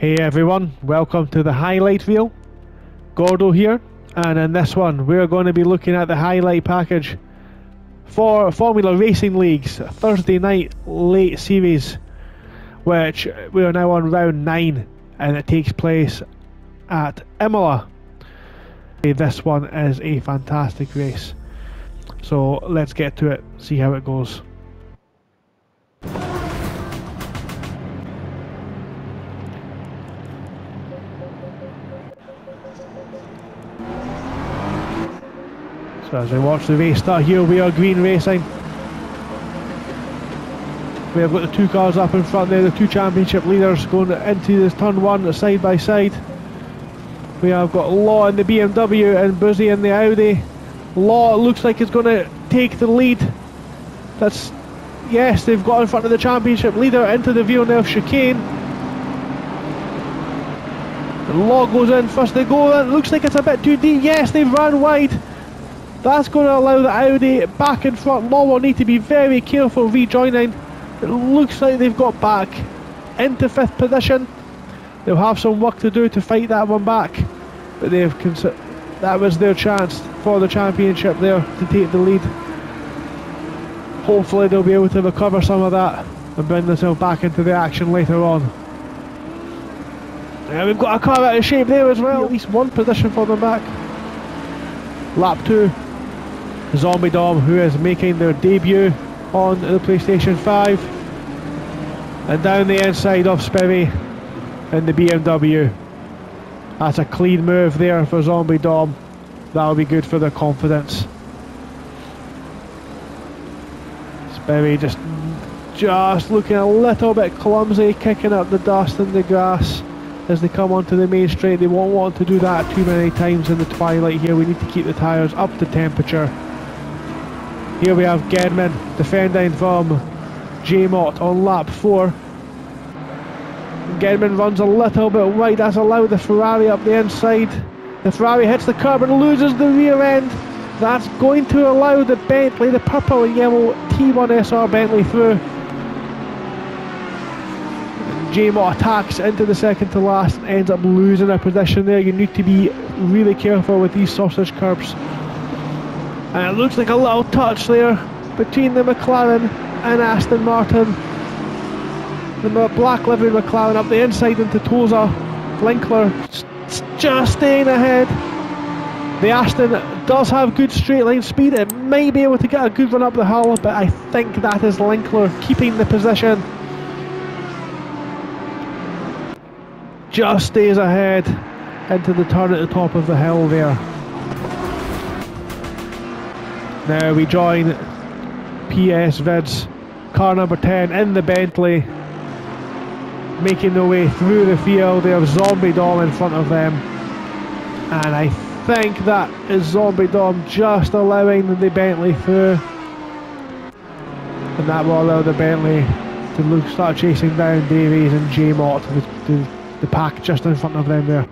Hey everyone, welcome to the highlight reel. Gordo here, and in this one we're going to be looking at the highlight package for Formula Racing League's Thursday night late series, which we are now on round 9 and it takes place at Imola. This one is a fantastic race, so let's get to it, see how it goes. So as we watch the race start here, we are green racing. We have got the two cars up in front there, the two championship leaders going into this turn 1 side by side. We have got Law in the BMW and Buzzy in the Audi. Law looks like it's going to take the lead. Yes, they've got in front of the championship leader into the Villeneuve chicane. And Law goes in first. They go in. It looks like it's a bit too deep. Yes, they've ran wide. That's going to allow the Audi back in front. Law will need to be very careful rejoining. It looks like they've got back into 5th position. They'll have some work to do to fight that one back, but that was their chance for the championship there to take the lead. Hopefully they'll be able to recover some of that and bring themselves back into the action later on. And we've got a car out of shape there as well. At least one position for them back. Lap 2. Zombie Dom, who is making their debut on the PlayStation 5, and down the inside of Spivvy in the BMW. That's a clean move there for Zombie Dom. That'll be good for their confidence. Spivvy just looking a little bit clumsy, kicking up the dust and the grass as they come onto the main straight. They won't want to do that too many times in the twilight here. We need to keep the tyres up to temperature. Here we have Gedman defending from J-Mott on lap 4. Gedman runs a little bit wide. That's allowed the Ferrari up the inside. The Ferrari hits the curb and loses the rear end. That's going to allow the Bentley, the purple and yellow T1SR Bentley through. J-Mott attacks into the second to last and ends up losing a position there. You need to be really careful with these sausage curbs. And it looks like a little touch there between the McLaren and Aston Martin. The black livery McLaren up the inside into Toza. Linkler just staying ahead. The Aston does have good straight line speed. It might be able to get a good run up the hill, but I think that is Linkler keeping the position. Just stays ahead into the turn at the top of the hill there. Now we join PS Vids, car number 10 in the Bentley, making their way through the field. They have Zombie Dom in front of them, and I think that is Zombie Dom just allowing the Bentley through, and that will allow the Bentley to start chasing down Davies and J-Mott, the pack just in front of them there.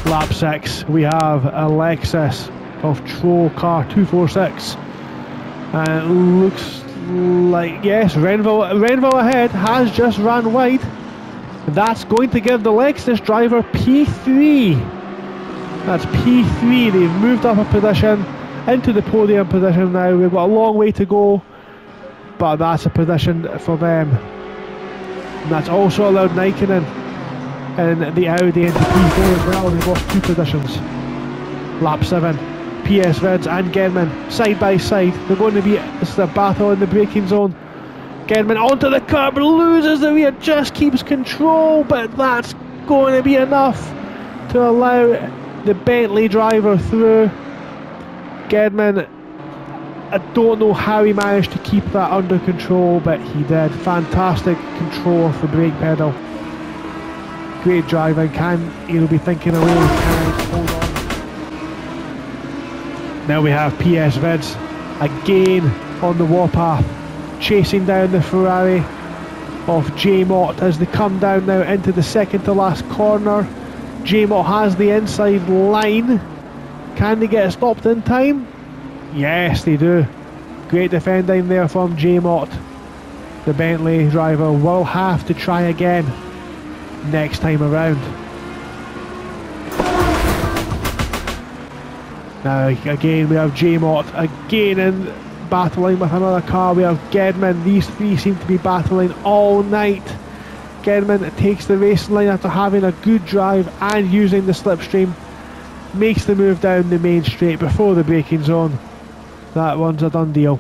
Lap 6, we have a Lexus of Troll car 246, and it looks like, yes, Renville ahead has just ran wide. That's going to give the Lexus driver P3. That's P3. They've moved up a position into the podium position now. We've got a long way to go, but that's a position for them. And that's also allowed Nikkonen and the Audi into P4 as well. They've lost 2 positions. Lap 7, PS Vids and Gedman side by side. They're going to be, this is a battle in the braking zone. Gedman onto the curb, loses the rear, just keeps control, but that's going to be enough to allow the Bentley driver through. Gedman, I don't know how he managed to keep that under control, but he did. Fantastic control of the brake pedal. Great driving. He'll be thinking away, can I hold on? Now we have PS Vids again on the warpath, chasing down the Ferrari of J-Mott as they come down now into the second to last corner. J-Mott has the inside line. Can they get it stopped in time? Yes, they do. Great defending there from J-Mott. the Bentley driver will have to try again next time around. Now again we have J-Mott again in battling with another car. We have Gedman. These three seem to be battling all night. Gedman takes the racing line after having a good drive and using the slipstream. Makes the move down the main straight before the braking zone. That one's a done deal.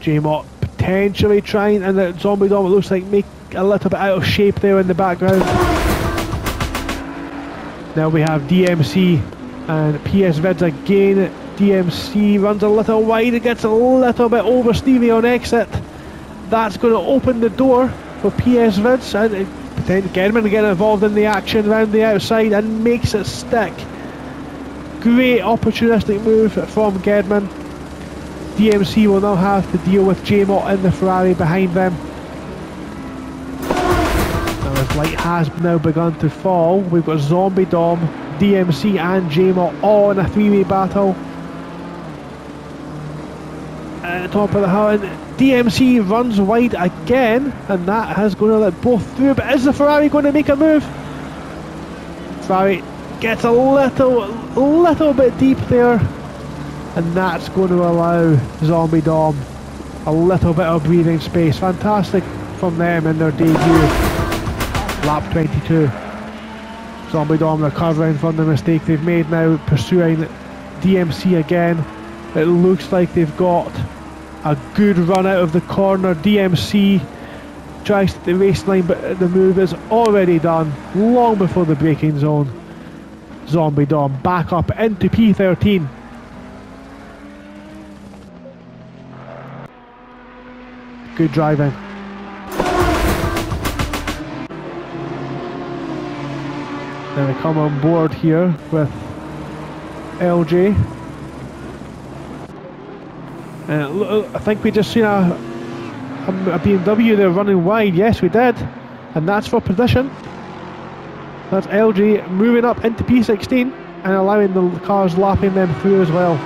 J-Mott potentially trying, and the Zombie Dom, it looks like, make a little bit out of shape there in the background. Now we have DMC and PS Vids again. DMC runs a little wide, it gets a little bit over Stevie on exit. That's going to open the door for PS Vids, and Gedman getting involved in the action around the outside and makes it stick. Great opportunistic move from Gedman. DMC will now have to deal with J-Mott in the Ferrari behind them. Now as light has now begun to fall, we've got Zombie Dom, DMC and J-Mott all in a three-way battle. At the top of the hill, and DMC runs wide again, and that has going to let both through, but is the Ferrari going to make a move? Ferrari gets a little bit deep there, and that's going to allow Zombie Dom a little bit of breathing space. Fantastic from them in their debut. Lap 22. Zombie Dom recovering from the mistake they've made now, pursuing DMC again. It looks like they've got a good run out of the corner. DMC tries to the race line, but the move is already done long before the braking zone. Zombie Dom back up into P13. Good driving. Then we come on board here with LJ. I think we just seen a BMW there running wide. Yes, we did. And that's for position. That's LG moving up into P16 and allowing the cars lapping them through as well.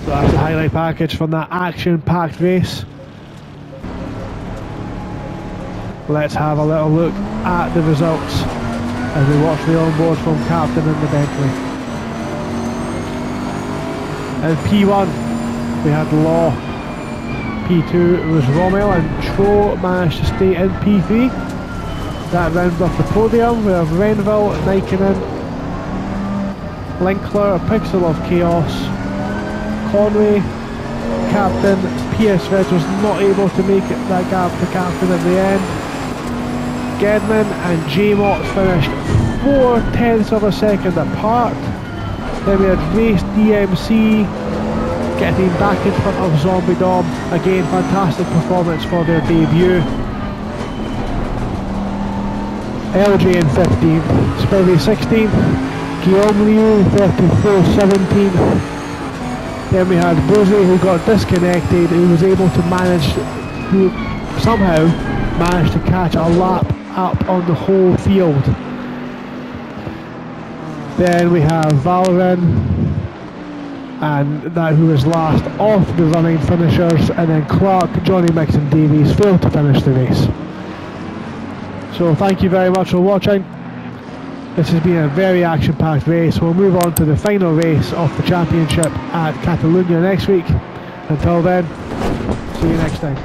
So that's the highlight package from that action-packed race. Let's have a little look at the results as we watch the onboard from Captain in the Bentley. In P1 we had Law, P2 was Rommel, and Cho managed to stay in P3. That rounds off the podium. We have Renville, Nikinen, Linkler, a Pixel of Chaos, Conway, Captain. PS Vids was not able to make it that gap to Captain at the end. Gedman and J-Mott finished 0.4 of a second apart. Then we had Race DMC getting back in front of Zombie Dom. Again, fantastic performance for their debut. LJ in 15th, Spivey 16th, Guillaume Liu 34 17th. Then we had Bose, who got disconnected, who was able to who somehow managed to catch a lap up on the whole field. Then we have Valren, and that who was last off the running finishers, and then Clark, Johnny Mix and Davies failed to finish the race. So thank you very much for watching. This has been a very action-packed race. We'll move on to the final race of the championship at Catalunya next week. Until then, see you next time.